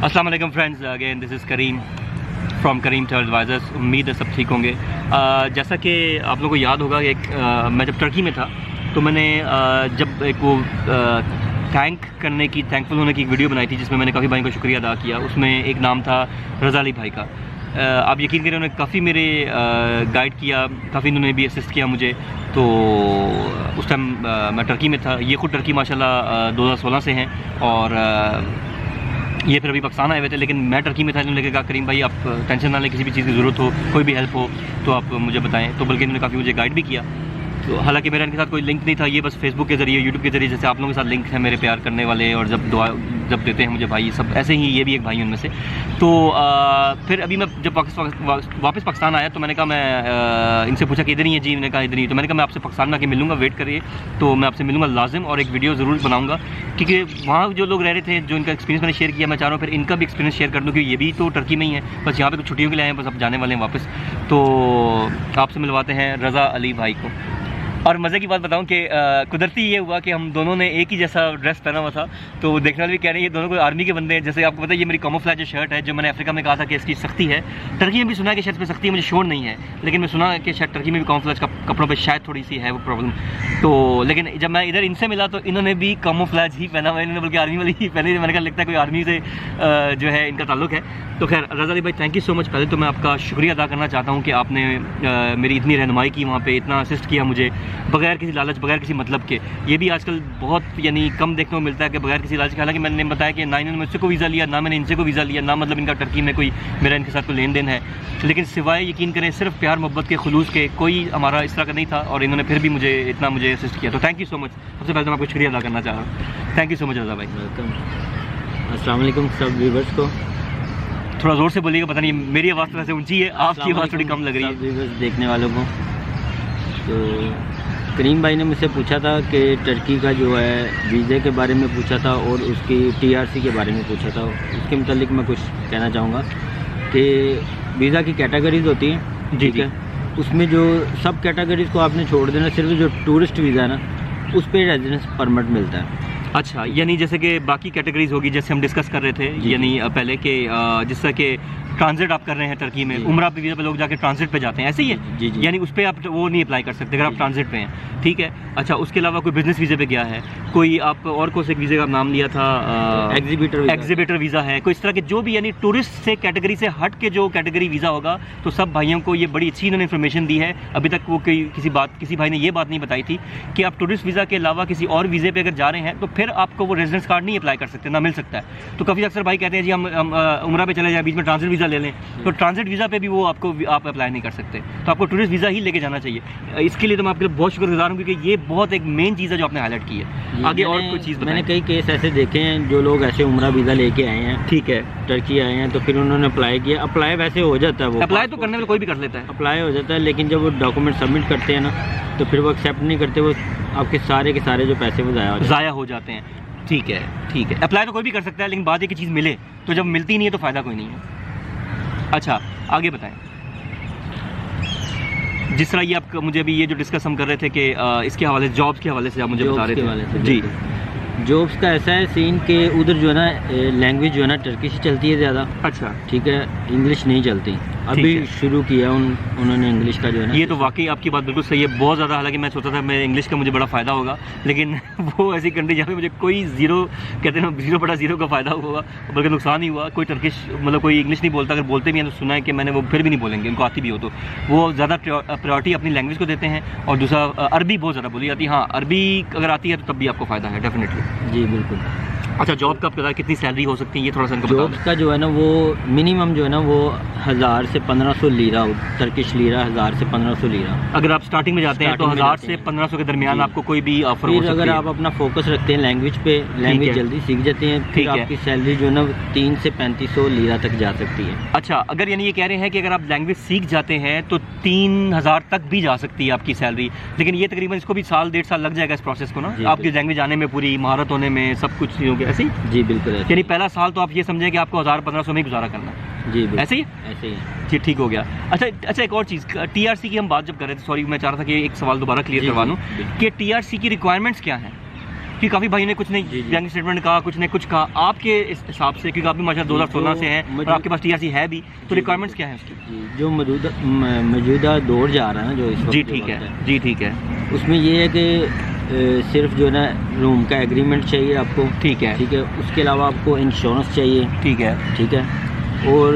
अस्सलाम वालेकुम friends, again this is Karim from Karim travel advisors. उम्मीद है सब ठीक होंगे। जैसा कि आप लोगों को याद होगा मैं जब टर्की में था तो मैंने जब एक वो थैंकफुल होने की एक वीडियो बनाई थी जिसमें मैंने काफ़ी भाई को शुक्रिया अदा किया। उसमें एक नाम था रज़ा अली भाई का। आप यकीन करें उन्होंने काफ़ी मेरे गाइड किया, काफ़ी उन्होंने भी असिस्ट किया मुझे। तो उस टाइम मैं टर्की में था। ये खुद टर्की माशाल्लाह 2016 से हैं और ये फिर अभी पाकिस्तान आए हुए थे, लेकिन मैं टर्की में था। इन्होंने कहा करीम भाई आप टेंशन ना लें, किसी भी चीज़ की ज़रूरत हो, कोई भी हेल्प हो तो आप मुझे बताएं। तो बल्कि इन्होंने काफ़ी मुझे गाइड भी किया। तो हालांकि मेरा इनके साथ कोई लिंक नहीं था, ये बस फेसबुक के ज़रिए, यूट्यूब के ज़रिए जैसे आप लोगों के साथ लिंक है मेरे प्यार करने वाले, और जब दुआ जब देते हैं मुझे भाई सब, ऐसे ही ये भी एक भाई उनमें से। तो फिर अभी मैं जब वापस पाकिस्तान आया तो मैंने कहा मैं इनसे पूछा कि इधर ही है जी, इन्होंने कहा इधर ही। तो मैंने कहा मैं आपसे पाकिस्तान में आके मिलूँगा, वेट करिए, तो मैं आपसे मिलूँगा लाजिम, और एक वीडियो ज़रूर बनाऊँगा क्योंकि वहाँ जो लोग रह रहे थे, जो इनका एक्सपीरियंस मैंने शेयर किया, मैं चाह रहा हूँ फिर इनका भी एक्सपीरियंस शेयर कर दूँ क्योंकि ये भी तो टर्की में ही है, बस यहाँ पर कुछ छुट्टियों के लिए आए हैं, बस अब जाने वाले हैं वापस। तो आपसे मिलवाते हैं रज़ा अली भाई को। और मज़े की बात बताऊं कि कुदरती ये हुआ कि हम दोनों ने एक ही जैसा ड्रेस पहना हुआ था। तो देखने वाले भी कह रहे हैं ये दोनों कोई आर्मी के बंदे हैं। जैसे आपको पता है ये मेरी कैमोफ्लेज जो शर्ट है, जो मैंने अफ्रीका में कहा था कि इसकी सख्ती है, टर्की में भी सुना है कि शर्ट पे सख्ती है, मुझे श्योर नहीं है, लेकिन मैं सुना कि शायद टर्की में भी कैमोफ्लेज का कपड़ों पर शायद थोड़ी सी है वो प्रॉब्लम। तो लेकिन जब मैं इधर इनसे मिला तो इन्होंने भी कैमोफ्लेज ही पहना हुआ है, इन्होंने बल्कि आर्मी वाली ही पहनी। मैंने कहा लगता है कोई आर्मी से जो है इनका ताल्लुक है। तो खैर रज़ा अली भाई थैंक यू सो मच। पहले तो मैं आपका शुक्रिया अदा करना चाहता हूँ कि आपने मेरी इतनी रहनुमाई की, वहाँ पे इतना असिस्ट किया मुझे, बगैर किसी लालच, बगैर किसी मतलब के। ये भी आजकल बहुत यानी कम देखने को मिलता है कि बगैर किसी लालच के। हालांकि मैंने बताया कि ना इन्होंने मुझसे को वीज़ा लिया, ना मैंने इनसे को वीज़ा लिया, ना मतलब इनका टर्की में कोई मेरा इनके साथ कोई लेन देन है, लेकिन सिवाय यकीन करें सिर्फ प्यार मोहब्बत के, खुलूस के, कोई हमारा इस तरह का नहीं था। और इन्होंने फिर भी मुझे इतना असिस्ट किया, तो थैंक यू सो मच। सबसे पहले तो मैं आपको शुक्रिया अदा करना चाह रहा हूँ। Thank you so much Raza भाई। वेलकम। अस्सलाम वालेकुम सब व्यूवर्स को। थोड़ा ज़ोर से बोलिएगा, पता नहीं मेरी आवाज़ थोड़ा से ऊंची है, आपकी आवाज़ थोड़ी कम लग रही है। व्यूवर्स देखने वालों को, तो करीम भाई ने मुझसे पूछा था कि टर्की का जो है वीज़े के बारे में पूछा था और उसकी TRC के बारे में पूछा था। उसके मुतालिक मैं कुछ कहना चाहूँगा कि वीज़ा की कैटेगरीज होती हैं, ठीक है। उसमें जो सब कैटेगरीज को आपने छोड़ देना, सिर्फ जो टूरिस्ट वीज़ा है ना उस पर रेजिडेंस परमिट मिलता है। अच्छा, यानी जैसे कि बाकी कैटेगरीज होगी जैसे हम डिस्कस कर रहे थे, यानी पहले के जिस तरह के ट्रांजिट आप कर रहे हैं टर्की में, उम्रा पे वीज़ा पे लोग जाके ट्रांजिट पे जाते हैं, ऐसे ही है जी। यानी उस पर आप वो नहीं अप्लाई कर सकते अगर आप ट्रांजिट पे हैं, ठीक है। अच्छा, उसके अलावा कोई बिजनेस वीज़े पे गया है, कोई आप और कौन से एक वीज़े का नाम लिया था, एग्जीबिटर वीज़ा है, कोई इस तरह के जो भी यानी टूरिस्ट से कैटेगरी से हट के जो कैटेगरी वीज़ा होगा, तो सब भाइयों को ये बड़ी अच्छी इन्होंने इन्फॉर्मेशन दी है। अभी तक वो किसी भाई ने ये बात नहीं बताई थी कि आप टूरिस्ट वीज़ा के अलावा किसी और वीज़े पे अगर जा रहे हैं तो फिर आपको वो रेजिडेंस कार्ड नहीं अप्लाई कर सकते, ना मिल सकता है। तो काफ़ी अक्सर भाई कहते हैं जी हम उम्रा पे चले जाएं, बीच में ट्रांजिट वीज़ा ले लें, तो ट्रांजिट वीज़ा पे भी वो आप अप्लाई नहीं कर सकते, तो आपको टूरिस्ट वीज़ा ही लेके जाना चाहिए। इसके लिए तो मैं आपके लिए बहुत शुक्रगुजार हूँ क्योंकि ये बहुत एक मेन चीज़ है जो आपने हाईलाइट की है। आगे और कोई चीज़ मैंने कई केस ऐसे देखे हैं जो लोग ऐसे उम्रा वीज़ा लेके आए हैं, ठीक है, टर्की आए हैं, तो फिर उन्होंने अप्लाई किया। अप्लाई वैसे हो जाता है, वो अप्लाई तो करने में कोई भी कर लेता है, अप्लाई हो जाता है, लेकिन जब वो डॉक्यूमेंट सबमिट करते हैं ना तो फिर वो एक्सेप्ट नहीं करते, वो आपके सारे के सारे जो पैसे वो ज़ाया हो जाते हैं। ठीक है। अप्लाई तो कोई भी कर सकता है, लेकिन बात ये कि चीज़ मिले, तो जब मिलती नहीं है तो फ़ायदा कोई नहीं है। अच्छा, आगे बताएं। जिस तरह ये आप मुझे अभी ये जो डिस्कस हम कर रहे थे कि इसके हवाले, जॉब्स के हवाले से आप मुझे बता रहे थे जी। जॉब्स का ऐसा है सीन कि उधर जो है ना लैंग्वेज जो है ना टर्की से चलती है ज़्यादा। अच्छा, ठीक है, इंग्लिश नहीं चलती। अभी शुरू किया उन्होंने इंग्लिश का जो है ना। ये तो वाकई आपकी बात बिल्कुल सही है, बहुत ज़्यादा। हालांकि मैं सोचा था मैं इंग्लिश का मुझे बड़ा फ़ायदा होगा, लेकिन वो ऐसी कंट्री जहाँ पे मुझे कोई ज़ीरो कहते हैं 0/0 का फ़ायदा हुआ, बल्कि नुकसान ही हुआ। कोई टर्किश मतलब कोई इंग्लिश नहीं बोलता, अगर बोलते भी हैं तो सुना है कि मैंने वो फिर भी नहीं बोलेंगे, उनको आती भी हो तो वो ज़्यादा प्रायोरिटी अपनी लैंग्वेज को देते हैं। और दूसरा अरबी बहुत ज़्यादा बोली जाती है। हाँ, अरबी अगर आती है तो तब भी आपको फ़ायदा है डेफिनेटली। जी बिल्कुल। अच्छा, जॉब का पता कितनी सैलरी हो सकती है ये थोड़ा सा जॉब का जो है ना वो मिनिमम जो है ना वो 1000 से 1500 लीरा, टर्किश लीरा 1000 से 1500 लीरा। अगर आप स्टार्टिंग में जाते हैं तो 1000 से 1500 के दरमियान आपको कोई भी ऑफर हो सकती है। अगर आप अपना फोकस रखते हैं लैंग्वेज पे, लैंग्वेज जल्दी सीख जाते हैं, फिर आपकी सैलरी जो है ना 3 से 3500 लीरा तक जा सकती है। अच्छा, अगर यानी ये कह रहे हैं कि अगर आप लैंग्वेज सीख जाते हैं तो 3000 तक भी जा सकती है आपकी सैलरी, लेकिन ये तकरीबन इसको भी 1.5 साल लग जाएगा इस प्रोसेस को ना, आपकी लैंग्वेज आने में, पूरी महारत होने में, सब कुछ चीज़ों के। ऐसे ही? जी बिल्कुल। यानी पहला साल तो आप ये समझें कि आपको 1000-1500 में गुजारा करना है। जी ऐसे ही? ऐसे ही। जी, ठीक हो गया। अच्छा, एक और चीज़, TRC की हम बात जब कर रहे थे, सॉरी मैं चाह रहा था कि एक सवाल दोबारा क्लियर करवा लूँ कि TRC की रिक्वायरमेंट्स क्या हैं? कि काफ़ी भाई ने कुछ नहीं जी, जी। बैंक स्टेटमेंट कहा, कुछ ने कुछ कहा, आपके इस हिसाब से, क्योंकि आप भी माशाल्लाह 2016 से हैं और आपके पास TRC है भी, तो जी, रिक्वायरमेंट्स क्या है उसकी? जी, जो मौजूदा दौर जा रहा है ना, जो इस वक्त जी जो ठीक है, वक्त है, जी ठीक है, उसमें ये है कि सिर्फ जो है ना रूम का एग्रीमेंट चाहिए आपको, ठीक है, ठीक है। उसके अलावा आपको इंश्योरेंस चाहिए, ठीक है, ठीक है। और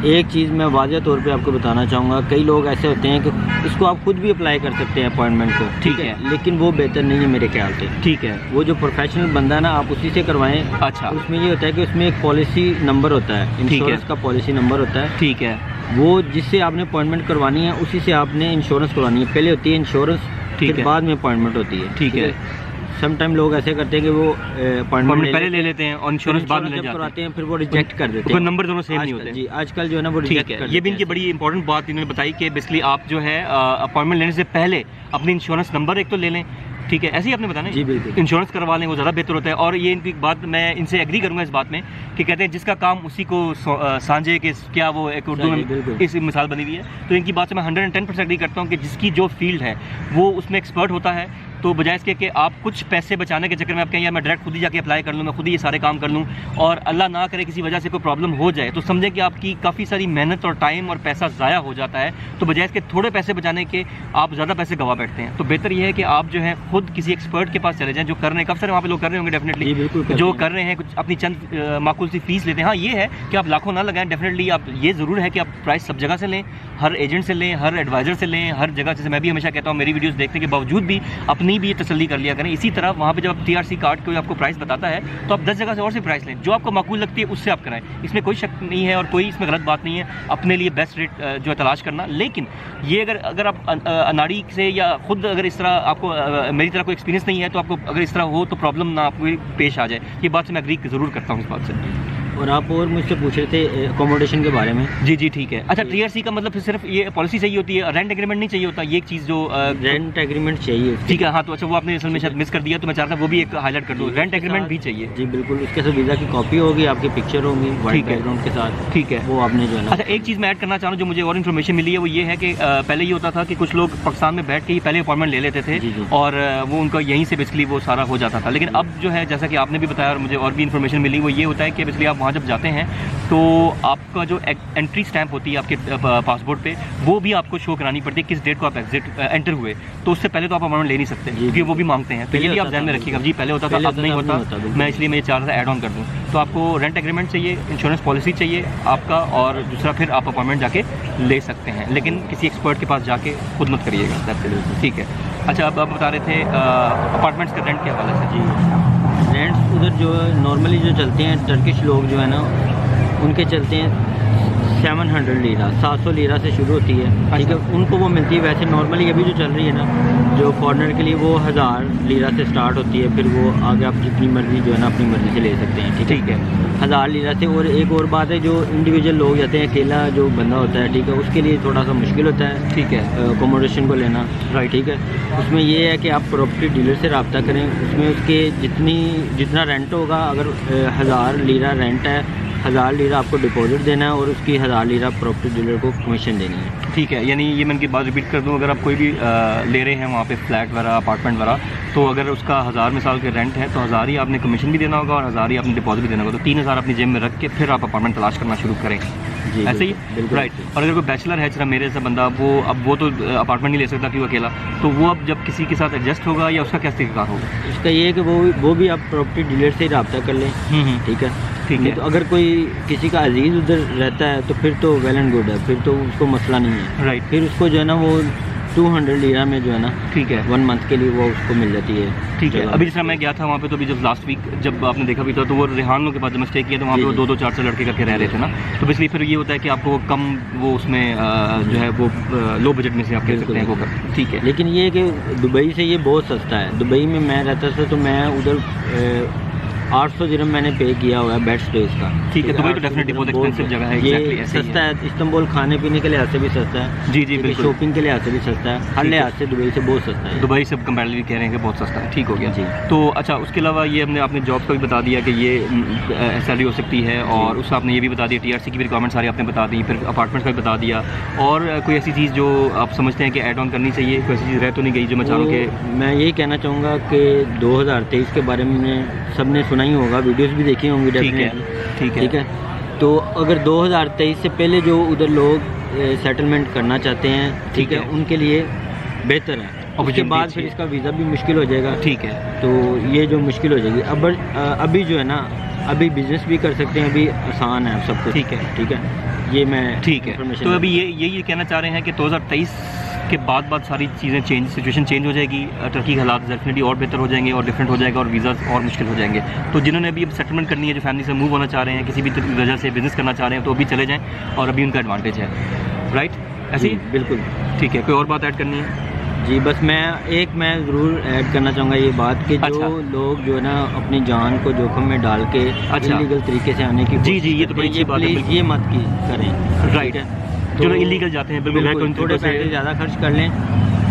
एक चीज़ मैं वाज़ह तौर पे आपको बताना चाहूँगा, कई लोग ऐसे होते हैं कि इसको आप खुद भी अप्लाई कर सकते हैं अपॉइंटमेंट को, ठीक है, लेकिन वो बेहतर नहीं है मेरे ख्याल से। ठीक है, वो जो प्रोफेशनल बंदा है ना, आप उसी से करवाएं। अच्छा, उसमें ये होता है कि उसमें एक पॉलिसी नंबर होता है, इंश्योरेंस का पॉलिसी नंबर होता है, ठीक है, वो जिससे आपने अपॉइंटमेंट करवानी है उसी से आपने इंश्योरेंस करवानी है। पहले होती है इंश्योरेंस, ठीक फिर है, बाद में अपॉइंटमेंट होती है, ठीक है। सम टाइम लोग ऐसे करते हैं कि वो अपॉइंटमेंट पहले ले लेते हैं और इंश्योरेंस बाद में ले जाते करवाते हैं, हैं, फिर वो रिजेक्ट कर देते तो हैं। नंबर दोनों सेम नहीं होते। जी, आजकल जो है ना वो ठीक रिजेक्ट है, कर ये भी देते इनकी हैं। बड़ी इंपॉर्टेंट बात इन्होंने बताई कि बेसिकली आप जो है अपॉइंटमेंट लेने से पहले अपनी इंश्योरेंस नंबर एक तो ले लें, ठीक है, ऐसे ही आपने बताया जी ना, बिल्कुल। इंश्योरेंस करवा लें, वो ज़्यादा बेहतर होता है। और ये इनकी बात मैं इनसे एग्री करूंगा इस बात में कि कहते हैं जिसका काम उसी को सांझे के, क्या वो एक उर्दू में बिल्कुल। इस मिसाल बनी हुई है, तो इनकी बात से मैं 110% एग्री करता हूँ कि जिसकी जो फील्ड है वो उसमें एक्सपर्ट होता है, तो बजाय इसके कि आप कुछ पैसे बचाने के चक्कर में आप कहें यार मैं डायरेक्ट खुद ही जाके अप्लाई कर लूँ, मैं खुद ही ये सारे काम कर लूँ, और अल्लाह ना करे किसी वजह से कोई प्रॉब्लम हो जाए, तो समझें कि आपकी काफ़ी सारी मेहनत और टाइम और पैसा ज़ाया हो जाता है। तो बजाय इसके थोड़े पैसे बचाने के आप ज़्यादा पैसे गवा बैठते हैं। तो बेहतर ये है कि आप जो है खुद किसी एक्सपर्ट के पास चले जाएँ, जो कर रहे हैं, काफ़ी सारे वहाँ पे लोग कर रहे होंगे जी, डेफिनेटली, बिल्कुल करते जो हैं। कर रहे हैं कुछ अपनी चंद माकूल सी फीस लेते हैं। हाँ ये है कि आप लाखों ना लगाएं, डेफिनेटली आप ये ज़रूर है कि आप प्राइस सब जगह से लें, हर एजेंट से लें, हर एडवाइज़र से लें, हर जगह। जैसे मैं भी हमेशा कहता हूँ, मेरी वीडियोस देखने के बावजूद भी अपनी भी तसल्ली कर लिया करें। इसी तरह वहाँ पे जब आप TRC कार्ड कोई आपको प्राइस बताता है तो आप 10 जगह से और से प्राइस लें, जो आपको माकूल लगती है उससे आप कराएं। इसमें कोई शक नहीं है और कोई इसमें गलत बात नहीं है, अपने लिए बेस्ट रेट जो है तलाश करना। लेकिन ये अगर आप अनाड़ी से या खुद अगर इस तरह आपको मेरी तरह कोई एक्सपीरियंस नहीं है, तो आपको अगर इस तरह हो तो प्रॉब्लम ना आपको पेश आ जाए। ये बात से मैं एग्री ज़रूर करता हूँ इस बात से। और आप और मुझसे पूछ रहे थे अकोमोडेशन के बारे में। जी जी ठीक है। अच्छा, TRC का मतलब फिर सिर्फ ये पॉलिसी चाहिए होती है, रेंट एग्रीमेंट नहीं चाहिए होता? ये एक चीज़ जो रेंट एग्रीमेंट चाहिए उसके ठीक है। हाँ तो अच्छा, वो आपने असल में शायद मिस कर दिया, तो मैं चाहता था वो भी एक हाईलाइट कर दूँ। जी, रेंट उसके एग्रीमेंट साथ- भी चाहिए। जी बिल्कुल, उसके साथ वीज़ा की कॉपी होगी, आपकी पिक्चर होगी वाइट ठीक है। बैकग्राउंड के साथ, ठीक है। वो आपने जो है ना। अच्छा, एक चीज़ मैं ऐड करना चाह रहा हूँ जो मुझे और इन्फॉर्मेशन मिली है, वो ये है कि पहले ये होता था कि कुछ लोग पाकिस्तान में बैठ के ही पहले अपॉइंटमेंट ले लेते थे जी, जी। और वो उनका यहीं से बेसिकली वो सारा हो जाता था। लेकिन अब जो है, जैसा कि आपने भी बताया और मुझे और भी इन्फॉर्मेशन मिली, वो ये होता है कि बेसिकली आप वहाँ जब जाते हैं तो आपका जो एंट्री स्टैंप होती है आपके पासपोर्ट पे, वो भी आपको शो करानी पड़ती है किस डेट को आप एंटर हुए। तो उससे पहले तो आप अपॉइंटमेंट ले नहीं सकते, क्योंकि वो भी मांगते हैं। तो ये भी आप ध्यान में रखिएगा। जी पहले होता था, अब नहीं होता। मैं इसलिए मैं ये चाह रहा था ऐड ऑन कर दूँ। तो आपको रेंट एग्रीमेंट चाहिए, इंश्योरेंस पॉलिसी चाहिए आपका, और दूसरा फिर आप अपॉइंटमेंट जाके ले सकते हैं, लेकिन किसी एक्सपर्ट के पास जाके खुद मत करिएगा। ठीक है। अच्छा, अब आप बता रहे थे अपार्टमेंट्स का रेंट के हवाले से। जी, रेंट्स उधर जो नॉर्मली जो चलते हैं, टर्किश लोग जो है ना, उनके चलते हैं 700 लीरा, 700 लीरा से शुरू होती है, ठीक है। उनको वो मिलती है। वैसे नॉर्मली अभी जो चल रही है ना, जो फॉरेनर के लिए वो 1000 लीरा से स्टार्ट होती है, फिर वो आगे आप जितनी मर्जी जो है ना अपनी मर्जी से ले सकते हैं, ठीक है। 1000 लीरा से। और एक और बात है, जो इंडिविजुअल लोग जाते हैं, अकेला जो बंदा होता है, ठीक है, उसके लिए थोड़ा सा मुश्किल होता है, ठीक है, अकोमोडेशन को लेना, राइट। ठीक है। उसमें ये है कि आप प्रॉपर्टी डीलर से रब्ता करें, उसमें उसके जितना रेंट होगा, अगर 1000 लीरा रेंट है, 1000 लीरा आपको डिपॉजिट देना है और उसकी 1000 लीरा प्रॉपर्टी डीलर को कमीशन देनी है। ठीक है। यानी ये मैं इनकी बात रिपीट कर दूं, अगर आप कोई भी ले रहे हैं वहाँ पे फ्लैट वगैरह, अपार्टमेंट वगैरह, तो अगर उसका 1000 मिसाल के रेंट है, तो 1000 ही आपने कमीशन भी देना होगा और 1000 ही आपने डिपॉजिट भी देना होगा। तो 3000 अपनी जेब में रख के फिर आप अपार्टमेंट तलाश करना शुरू करें। जी, ऐसे ही, बिल्कुल, राइट। और अगर कोई बैचलर है, जरा मेरे जैसा बंदा, वो तो अपार्टमेंट नहीं ले सकता क्यों अकेला, तो वो अब जब किसी के साथ एडजस्ट होगा या उसका क्या तरीका होगा? उसका ये है कि वो भी आप प्रॉपर्टी डीलर से ही रब्ता कर लें, ठीक है। ठीक नहीं है। तो अगर कोई किसी का अजीज़ उधर रहता है तो फिर तो वेल एंड गुड है, फिर तो उसको मसला नहीं है, राइट। फिर उसको जो है ना वो 200 लीरा में जो है ना, ठीक है, 1 मंथ के लिए वो उसको मिल जाती है। ठीक है। जगह। अभी जिस तरह मैं गया था वहाँ पे, तो अभी जब लास्ट वीक जब आपने देखा भी था, तो वो रेहानों के पास जब मैं स्टे किया, तो वहाँ पे जी, वो जी। 2-2 4-4 लड़के करके रह रहे थे ना, तो इसलिए फिर ये होता है कि आपको कम वो उसमें जो है वो लो बजट में से आप कह सकते हैं वो कर। ठीक है। लेकिन ये है कि दुबई से ये बहुत सस्ता है। दुबई में मैं रहता था तो मैं उधर 800 दिरहम मैंने पे किया हुआ है बेड स्टेज का। ठीक है, दुबई तो डेफिनेटली बहुत एक्सपेंसिव जगह है। ये एग्जैक्टली ऐसे ही सस्ता है, इस्तांबुल खाने पीने के लिहाज से भी सस्ता है, जी जी बिल्कुल, शॉपिंग के लिहाज से भी सस्ता है, हर लिहाज से दुबई से बहुत सस्ता है। दुबई से कंपैरेटिवली कह रहे हैं कि बहुत सस्ता है, ठीक हो गया जी। तो अच्छा, उसके अलावा ये आपने जॉब का भी बता दिया कि ये सैलरी हो सकती है, और उससे आपने ये भी बता दिया TRC की भी रिक्वायरमेंट सारी आपने बता दी, फिर अपार्टमेंट्स का भी बता दिया, और कोई ऐसी चीज़ जो आप समझते हैं कि ऐड ऑन करनी चाहिए, कोई ऐसी चीज़ रह तो नहीं गई जो मैं चाहूँ कि? मैं यही कहना चाहूँगा कि 2023 के बारे में सबने सुना ही होगा, वीडियोस भी देखी होंगी डेफिनेटली, ठीक है। तो अगर 2023 से पहले जो उधर लोग सेटलमेंट करना चाहते हैं, ठीक है, उनके लिए बेहतर है। उसके बाद फिर इसका वीज़ा भी मुश्किल हो जाएगा, ठीक है, तो ये जो मुश्किल हो जाएगी अभी जो है ना, अभी बिजनेस भी कर सकते हैं, अभी आसान है सब कुछ, ठीक है, ये मैं ठीक है। तो अभी ये कहना चाह रहे हैं कि 2023 के बाद सारी चीज़ें सिचुएशन चेंज हो जाएगी, टर्की के हालात डेफिनेटली और बेहतर हो जाएंगे और डिफरेंट हो जाएगा, और वीज़ा और मुश्किल हो जाएंगे। तो जिन्होंने अभी सेटलमेंट करनी है, जो फैमिली से मूव होना चाह रहे हैं, किसी भी वजह से बिज़नेस करना चाह रहे हैं, तो अभी चले जाएँ, और अभी उनका एडवांटेज है, राइट? ऐसे ही बिल्कुल, ठीक है। कोई और बात ऐड करनी है? जी, बस मैं ज़रूर ऐड करना चाहूँगा ये बात कि जो लोग जो है ना अपनी जान को जोखिम में डाल के इलीगल तरीके से आने की, जी ये तो बड़ी अच्छी बात है, ये मत करें, राइट है। जो लोग इलीगल जाते हैं बिल्कुल थोड़े पैसे ज़्यादा खर्च कर लें,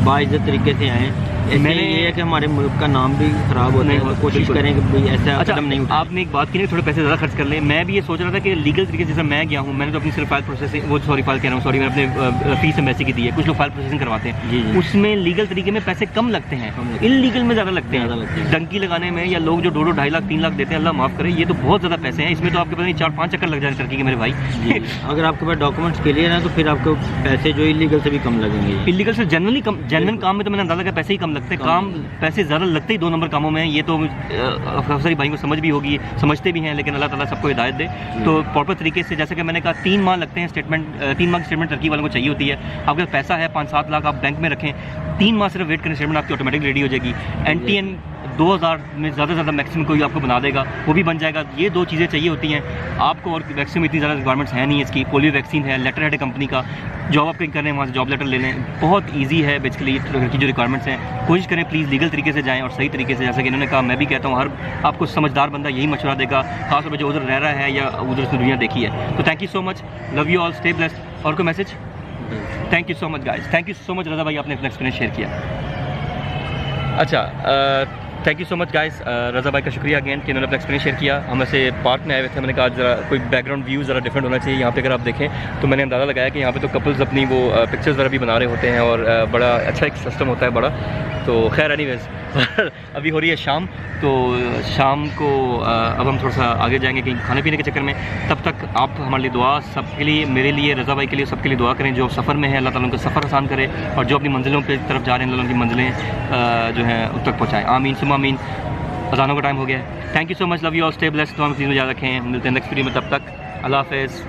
बाइज्जत तरीके से आएँ। मैंने ये है कि हमारे मुल्क का नाम भी ख़राब होता है, तो कोशिश करें कि भाई ऐसा कदम नहीं उठाएं। आपने एक बात की, थोड़े पैसे ज़्यादा खर्च कर लें। मैं भी ये सोच रहा था कि लीगल तरीके से, जैसे मैं गया हूँ, मैंने तो अपनी सिर्फ फाइल प्रोसेसिंग, मैंने अपने फीस एम्बेसी की दी है। कुछ लोग फाइल प्रोसेसिंग करवाते हैं, उसमें लीगल तरीके में पैसे कम लगते हैं, इलीगल में ज़्यादा लगते हैं, डंकी लगाने में, या लोग जो 2-2, 2.5 लाख 3 लाख देते हैं, अल्लाह माफ़ करे, ये तो बहुत ज़्यादा पैसे हैं। इसमें तो आपके पता नहीं 4-5 चक्कर लग जाए टर्की के मेरे भाई। अगर आपके पास डॉक्यूमेंट्स क्लियर है तो फिर आपको पैसे जो इलीगल से भी कम लगेंगे। इलीगल से जेन्युइन काम में तो मैंने अंदाजा किया पैसे ही कम लगते हैं, काम पैसे ज़्यादा लगते ही 2 नंबर कामों में। ये तो काफ़ी सारी भाइयों को समझ भी होगी, समझते भी हैं, लेकिन अल्लाह ताला सबको हिदायत दे। तो प्रॉपर तरीके से, जैसे कि मैंने कहा, 3 माह लगते हैं स्टेटमेंट, 3 माह की स्टेटमेंट टर्की वालों को चाहिए होती है। आपके पास पैसा है 5-7 लाख, आप बैंक में रखें, 3 माह सिर्फ वेट करें, स्टेटमेंट आपकी ऑटोमेटिक रेडी हो जाएगी। NTN 2000 में ज़्यादा से ज़्यादा मैक्सिमम कोई आपको बना देगा, वो भी बन जाएगा। ये 2 चीज़ें चाहिए होती हैं आपको, और वैक्सीन इतनी ज़्यादा रिक्वायरमेंट्स है नहीं इसकी। पोलियो वैक्सीन है, लेटर है कंपनी का, जॉब आप कहीं कर रहे हैं वहाँ से जॉब लेटर ले लें, बहुत ईजी है बेसिकली की जो रिक्वायरमेंट्स हैं। कोशिश करें प्लीज़ लीगल तरीके से जाएँ और सही तरीके से, जैसा कि इन्होंने कहा, मैं भी कहता हूँ, हर आपको समझदार बंदा यही मशवरा देगा, खासतौर पर जो उधर रह रहा है या उधर से दुनिया देखी है। तो thank you so much, love you all, stay blessed. और कोई message? Thank you so much guys, thank you so much Raza भाई, आपने अपना एक्सपीरियंस शेयर किया। अच्छा, thank you so much guys, Raza भाई का शुक्रिया अगेन कि इन्होंने अपना एक्सपीरियंस शेयर किया। हम ऐसे पार्क में आए हुए थे, मैंने कहा ज़रा कोई बैकग्राउंड व्यू ज़रा डिफरेंट होना चाहिए यहाँ पे। अगर आप देखें तो मैंने अंदाज़ा लगाया कि यहाँ पे तो कपल्स अपनी वो पिक्चर्स वगैरह भी बना रहे होते हैं, और बड़ा अच्छा एक सिस्टम होता है बड़ा। तो खैर एनीवेज़ अभी हो रही है शाम, तो शाम को अब हम थोड़ा सा आगे जाएंगे कहीं खाने पीने के चक्कर में। तब तक आप हमारे लिए दुआ, सबके लिए, मेरे लिए, रज़ा भाई के लिए, सबके लिए दुआ करें जो सफ़र में है, अल्लाह ताला उनका सफ़र आसान करे, और जो अपनी मंजिलों की तरफ जा रहे हैं, अल्लाह उनकी मंजिलें जो हैं उन तक पहुँचाएँ। आमीन सुम्मा आमीन। अज़ानों का टाइम हो गया है। Thank you so much, love you all, stay blessed. तो हम चीज़ में याद रखें, मिलते हैं नेक्स्ट वीडियो में, तब तक अल्लाह हाफ़िज़।